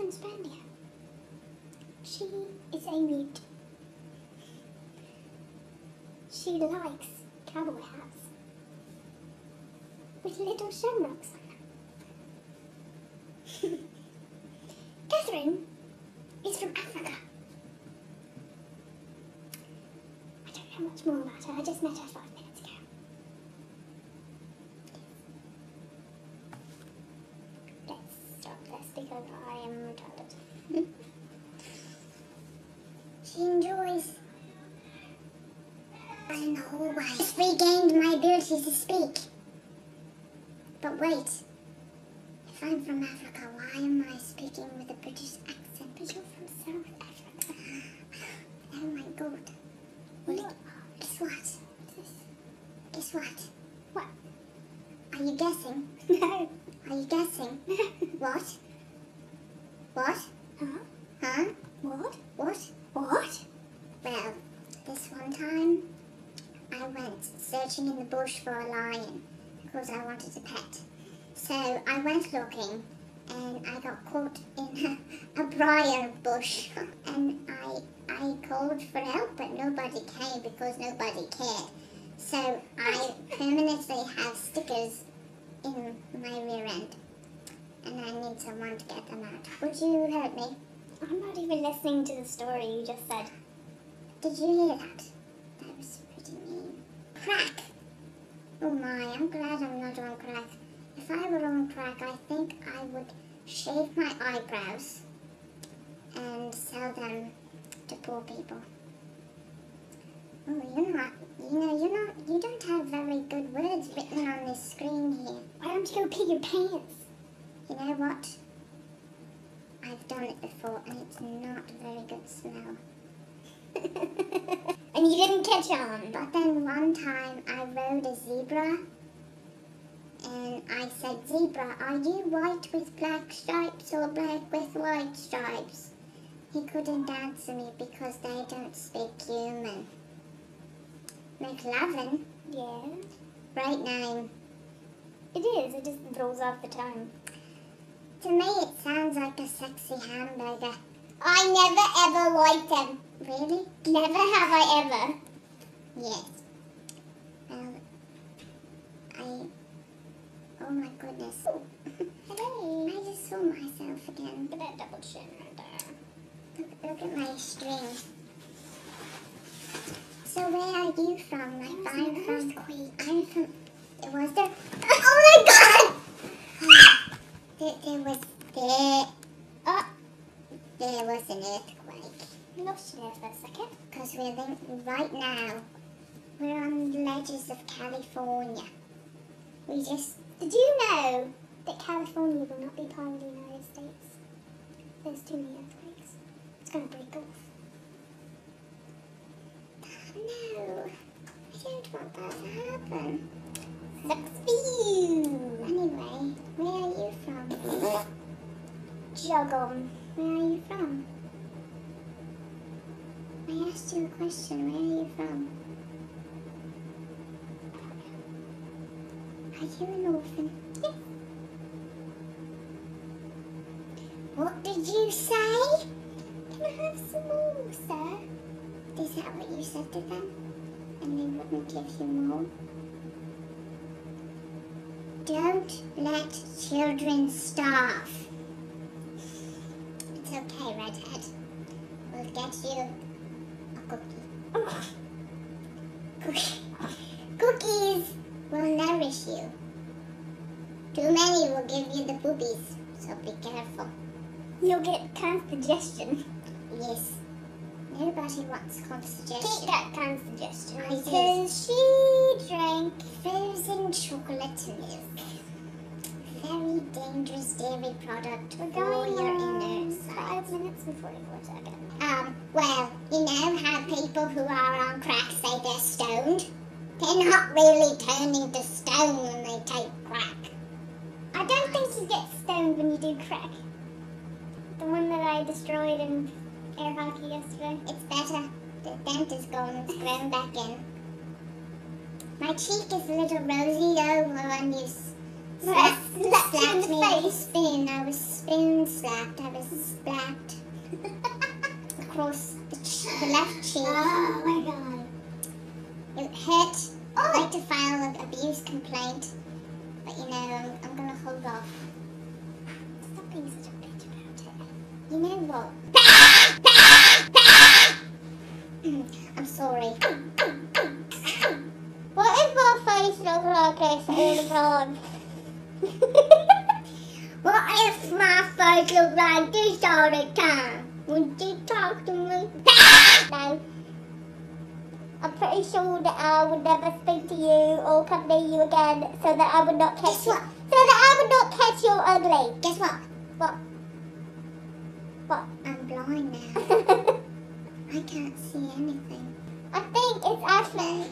Catherine's friend here. She is a mute. She likes cowboy hats with little shamrocks on them. Catherine is from Africa. I don't know much more about her. I just met her 5 minutes ago. Let's stop this because I am retarded. She enjoys in the hallway. I've regained my ability to speak. But wait, if I'm from Africa, why am I speaking with a British accent? But you're from South Africa. Oh my god. Wait, guess what? Guess what? What? Are you guessing? No. Are you guessing? What? What? Huh? Huh? What? What? What? Well, this one time, I went searching in the bush for a lion because I wanted a pet. So I went looking and I got caught in a briar bush and I called for help but nobody came because nobody cared. So I permanently have stickers in my rear end and I need someone to get them out. Would you help me? I'm not even listening to the story you just said. Did you hear that? That was pretty mean. Crack! Oh my, I'm glad I'm not on crack. If I were on crack, I think I would shave my eyebrows and sell them to poor people. Oh, you don't have very good words written on this screen here. Why don't you go pee your pants? You know what? I've done it before and it's not a very good smell. And you didn't catch on. But then one time I rode a zebra and I said, "Zebra, are you white with black stripes or black with white stripes?" He couldn't answer me because they don't speak human. McLovin? Yeah? Great name. It is, it just rolls off the tongue. To me it sounds like a sexy hamburger. I never ever liked them. Really? Never have I ever. Yes. Well, oh my goodness. Oh. Hello. I just saw myself again. Look at that double chin right there. Look at my string. So where are you from? Like, I'm from... Was there... Oh my god! There was an earthquake. We lost you there for a second. Because right now, we're on the ledges of California. Did you know that California will not be part of the United States? There's too many earthquakes. It's going to break off. No, I don't want that to happen. Sucks for you. Anyway, where are you from? Juggle. Where are you from? I asked you a question. Where are you from? Are you an orphan? Yes. What did you say? Can I have some more, sir? Is that what you said to them? And they wouldn't give you more? Don't let children starve. It's okay, Redhead. We'll get you a cookie. Oh. Cookies will nourish you. Too many will give you the boobies, so be careful. You'll get constigestion. Yes. Nobody wants constigestion. Take that constigestion. Because she drank frozen chocolate milk. Very dangerous dairy product for your inner side. 5 minutes and 44 seconds. Well, you know how people who are on crack say they're stoned? They're not really turning to stone when they take crack. I don't think you get stoned when you do crack. The one that I destroyed in air hockey yesterday. It's better. The dent is gone. It's grown back in. My cheek is a little rosy though when you slap slapped me with a spoon. I was spoon slapped. I was slapped across the left cheek. Oh my god. It hurt. I'd like to file an abuse complaint, but you know, I'm gonna hold off. Stop being such a bitch about it. You know what? I'm sorry. What if my face looks like this all the time? What if my face looked like this all the time? Would you talk to me? No. I'm pretty sure that I would never speak to you or come near you again so that I would not catch Guess you. what? So that I would not catch you ugly. Guess what? What? What? I'm blind now. I can't see anything. I think it's actually...